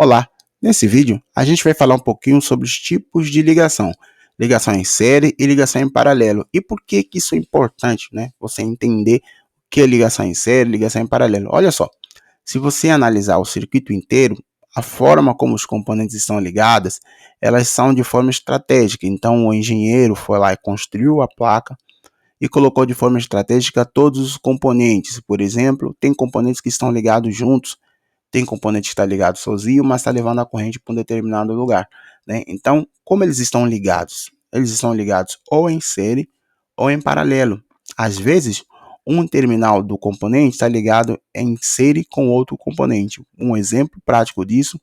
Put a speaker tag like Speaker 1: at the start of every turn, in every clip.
Speaker 1: Olá, nesse vídeo a gente vai falar um pouquinho sobre os tipos de ligação, ligação em série e ligação em paralelo, e por que que isso é importante, né? Você entender o que é ligação em série, ligação em paralelo. Olha só, se você analisar o circuito inteiro, a forma como os componentes estão ligados, elas são de forma estratégica. Então o engenheiro foi lá e construiu a placa e colocou de forma estratégica todos os componentes. Por exemplo, tem componentes que estão ligados juntos, tem componente que está ligado sozinho, mas está levando a corrente para um determinado lugar, né? Então, como eles estão ligados? Eles estão ligados ou em série ou em paralelo. Às vezes, um terminal do componente está ligado em série com outro componente. Um exemplo prático disso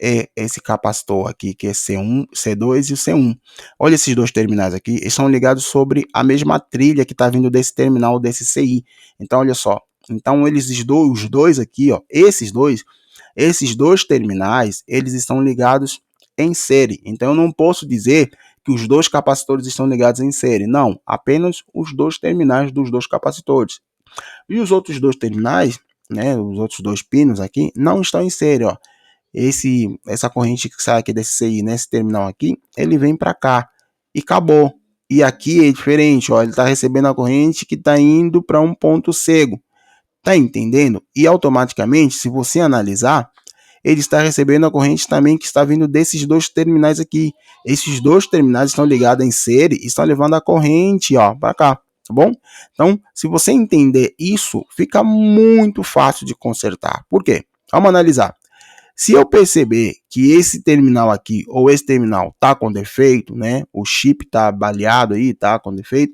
Speaker 1: é esse capacitor aqui, que é C1, C2 e o C1. Olha esses dois terminais aqui, eles são ligados sobre a mesma trilha que está vindo desse terminal, desse CI. Então, olha só, então os dois aqui, ó, esses dois terminais, eles estão ligados em série. Então, eu não posso dizer que os dois capacitores estão ligados em série. Não, apenas os dois terminais dos dois capacitores. E os outros dois terminais, né, os outros dois pinos aqui, não estão em série, ó. Essa corrente que sai aqui desse CI, nesse terminal aqui, ele vem para cá e acabou. E aqui é diferente, ó, ele está recebendo a corrente que está indo para um ponto cego. Tá entendendo? E automaticamente, se você analisar, ele está recebendo a corrente também que está vindo desses dois terminais aqui. Esses dois terminais estão ligados em série e estão levando a corrente, ó, para cá, tá bom? Então, se você entender isso, fica muito fácil de consertar. Por quê? Vamos analisar. Se eu perceber que esse terminal aqui ou esse terminal tá com defeito, né? O chip tá baleado aí, tá com defeito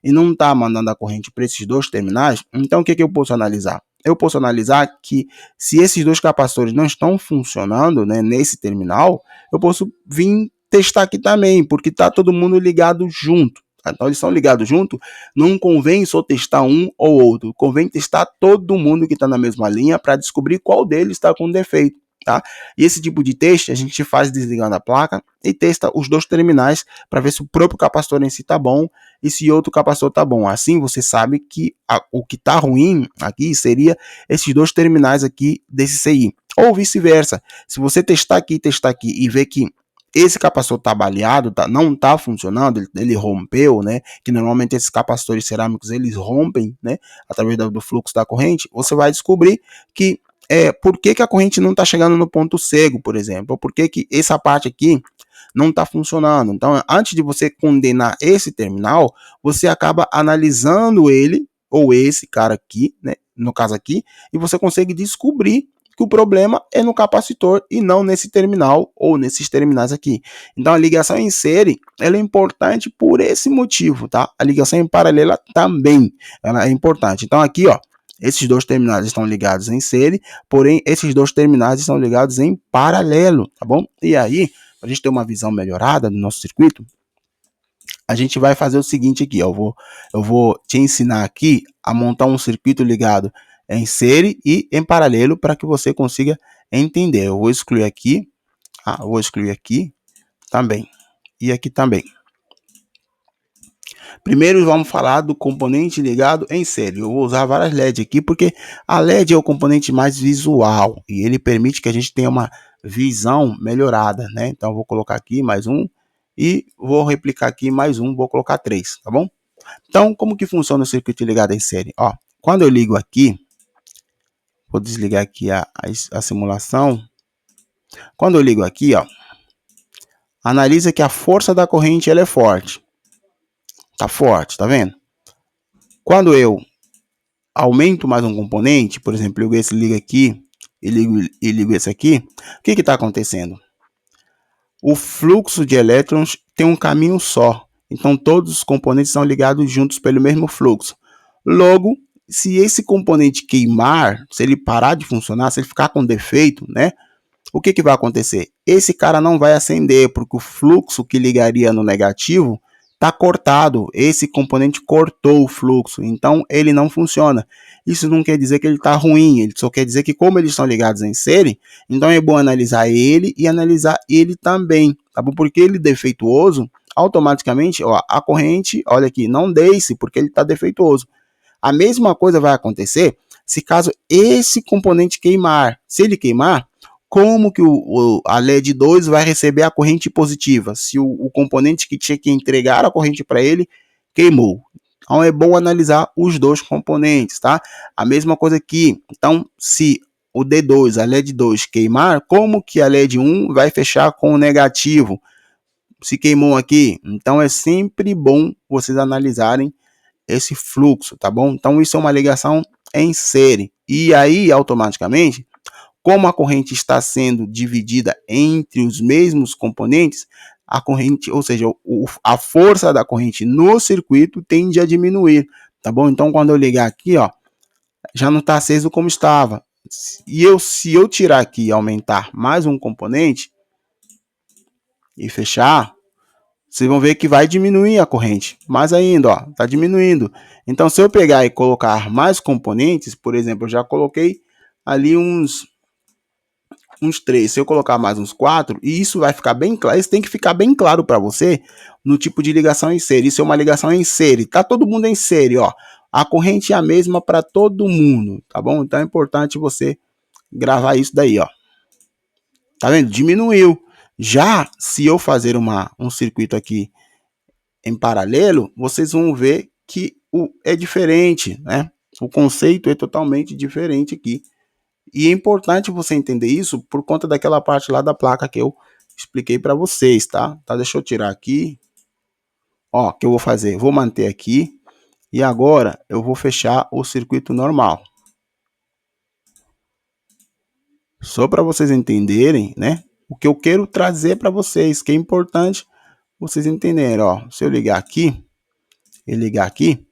Speaker 1: e não tá mandando a corrente para esses dois terminais, então o que que eu posso analisar? Eu posso analisar que se esses dois capacitores não estão funcionando, né, nesse terminal, eu posso vir testar aqui também, porque tá todo mundo ligado junto. Então eles estão ligados junto, não convém só testar um ou outro, convém testar todo mundo que está na mesma linha para descobrir qual deles está com defeito. Tá? E esse tipo de teste a gente faz desligando a placa e testa os dois terminais para ver se o próprio capacitor em si está bom e se outro capacitor está bom. Assim você sabe que o que está ruim aqui seria esses dois terminais aqui desse CI. Ou vice-versa. Se você testar aqui e ver que esse capacitor está baleado, não está funcionando, ele rompeu, né? Que normalmente esses capacitores cerâmicos eles rompem, né? Através do fluxo da corrente, você vai descobrir que por que que a corrente não está chegando no ponto cego, por exemplo, ou por que que essa parte aqui não está funcionando. Então, antes de você condenar esse terminal, você acaba analisando ele, ou esse cara aqui, né, no caso aqui, e você consegue descobrir que o problema é no capacitor e não nesse terminal ou nesses terminais aqui. Então, a ligação em série, ela é importante por esse motivo, tá? A ligação em paralela também, ela é importante. Então, aqui, ó, esses dois terminais estão ligados em série, porém esses dois terminais estão ligados em paralelo, tá bom? E aí, para a gente ter uma visão melhorada do nosso circuito, a gente vai fazer o seguinte aqui, ó, eu vou te ensinar aqui a montar um circuito ligado em série e em paralelo para que você consiga entender. Eu vou excluir aqui, vou excluir aqui também e aqui também. Primeiro vamos falar do componente ligado em série. Eu vou usar várias LED aqui porque a LED é o componente mais visual e ele permite que a gente tenha uma visão melhorada, né? Então eu vou colocar aqui mais um e vou replicar aqui mais um, vou colocar 3, tá bom? Então como que funciona o circuito ligado em série? Ó, quando eu ligo aqui, vou desligar aqui a simulação. Quando eu ligo aqui, ó, analisa que a força da corrente ela é forte. Tá forte, tá vendo? Quando eu aumento mais um componente, por exemplo, eu ligo aqui e ligo esse aqui, o que está acontecendo? O fluxo de elétrons tem um caminho só, então todos os componentes são ligados juntos pelo mesmo fluxo. Logo, se esse componente queimar, se ele parar de funcionar, se ele ficar com defeito, né? O que vai acontecer? Esse cara não vai acender, porque o fluxo que ligaria no negativo está cortado, esse componente cortou o fluxo, então ele não funciona. Isso não quer dizer que ele está ruim, ele só quer dizer que como eles estão ligados em série, então é bom analisar ele e analisar ele também, tá bom? Porque ele defeituoso, automaticamente, ó, a corrente, olha aqui, não desce porque ele está defeituoso. A mesma coisa vai acontecer se caso esse componente queimar. Se ele queimar, como que a LED 2 vai receber a corrente positiva, se o componente que tinha que entregar a corrente para ele queimou. Então é bom analisar os dois componentes, tá? A mesma coisa aqui. Então, se o D2, a LED 2 queimar, como que a LED 1 vai fechar com o negativo? Se queimou aqui, então é sempre bom vocês analisarem esse fluxo, tá bom? Então isso é uma ligação em série. E aí, automaticamente, como a corrente está sendo dividida entre os mesmos componentes, a corrente, ou seja, a força da corrente no circuito tende a diminuir, tá bom? Então quando eu ligar aqui, ó, já não está aceso como estava. E se eu tirar aqui e aumentar mais um componente e fechar, vocês vão ver que vai diminuir a corrente. Mais ainda, ó, tá diminuindo. Então, se eu pegar e colocar mais componentes, por exemplo, eu já coloquei ali uns 3. Se eu colocar mais uns 4, e isso vai ficar bem claro, isso tem que ficar bem claro para você no tipo de ligação em série. Isso é uma ligação em série. Tá todo mundo em série, ó. A corrente é a mesma para todo mundo, tá bom? Então é importante você gravar isso daí, ó. Tá vendo? Diminuiu. Já se eu fazer um circuito aqui em paralelo, vocês vão ver que é diferente, né? O conceito é totalmente diferente aqui. E é importante você entender isso por conta daquela parte lá da placa que eu expliquei para vocês, tá? Deixa eu tirar aqui. Ó, o que eu vou fazer? Vou manter aqui. E agora eu vou fechar o circuito normal. Só para vocês entenderem, né? O que eu quero trazer para vocês, que é importante vocês entenderem, ó. Se eu ligar aqui e ligar aqui,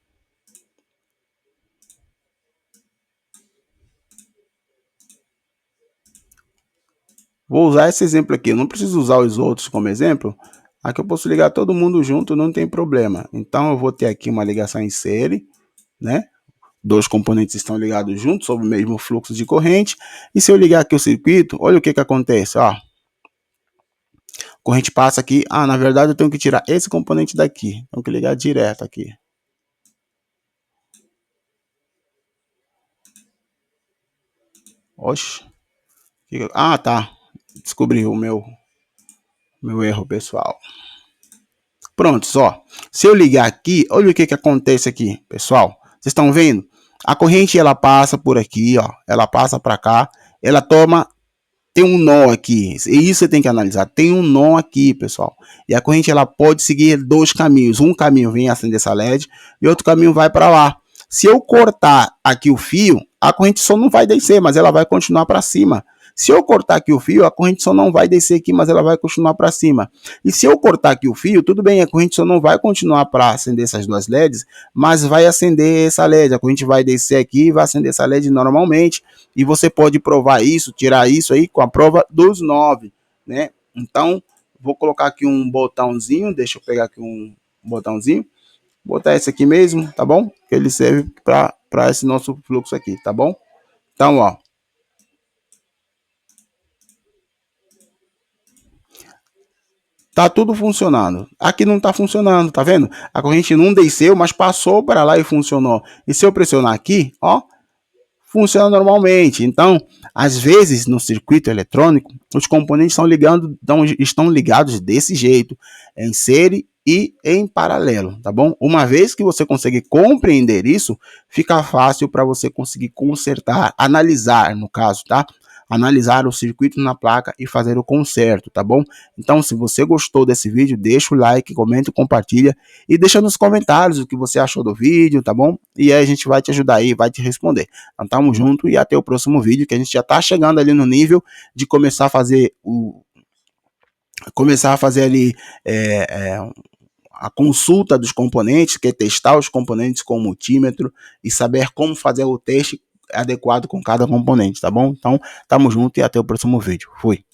Speaker 1: vou usar esse exemplo aqui, eu não preciso usar os outros como exemplo. Aqui eu posso ligar todo mundo junto, não tem problema. Então eu vou ter aqui uma ligação em série, né? Dois componentes estão ligados juntos sob o mesmo fluxo de corrente. E se eu ligar aqui o circuito, olha o que acontece, ó. A corrente passa aqui. Ah, na verdade eu tenho que tirar esse componente daqui. Tenho que ligar direto aqui. Oxe. Ah, tá. Descobri o meu erro, pessoal. Pronto, só. Se eu ligar aqui, olha o que acontece aqui, pessoal. Vocês estão vendo? A corrente ela passa por aqui, ó. Ela passa para cá. Ela toma. Tem um nó aqui. E isso você tem que analisar. Tem um nó aqui, pessoal. E a corrente ela pode seguir dois caminhos. Um caminho vem acender essa LED e outro caminho vai para lá. Se eu cortar aqui o fio, a corrente só não vai descer, mas ela vai continuar para cima. Se eu cortar aqui o fio, a corrente só não vai descer aqui, mas ela vai continuar para cima. E se eu cortar aqui o fio, tudo bem, a corrente só não vai continuar para acender essas duas LEDs, mas vai acender essa LED. A corrente vai descer aqui e vai acender essa LED normalmente. E você pode provar isso, tirar isso aí com a prova dos 9, né? Então, vou colocar aqui um botãozinho, deixa eu pegar aqui um botãozinho, botar esse aqui mesmo, tá bom? Que ele serve para esse nosso fluxo aqui, tá bom? Então, ó, tá tudo funcionando. Aqui não tá funcionando, tá vendo? A corrente não desceu, mas passou para lá e funcionou. E se eu pressionar aqui, ó, funciona normalmente. Então, às vezes no circuito eletrônico, os componentes estão ligados desse jeito, em série e em paralelo, tá bom? Uma vez que você consegue compreender isso, fica fácil para você conseguir consertar, analisar, no caso, tá? Analisar o circuito na placa e fazer o conserto, tá bom? Então, se você gostou desse vídeo, deixa o like, comenta, compartilha e deixa nos comentários o que você achou do vídeo, tá bom? E aí a gente vai te ajudar aí, vai te responder. Então, tamo junto e até o próximo vídeo, que a gente já tá chegando ali no nível de começar a fazer ali a consulta dos componentes, que é testar os componentes com o multímetro e saber como fazer o teste adequado com cada componente, tá bom? Então, tamo junto e até o próximo vídeo. Fui!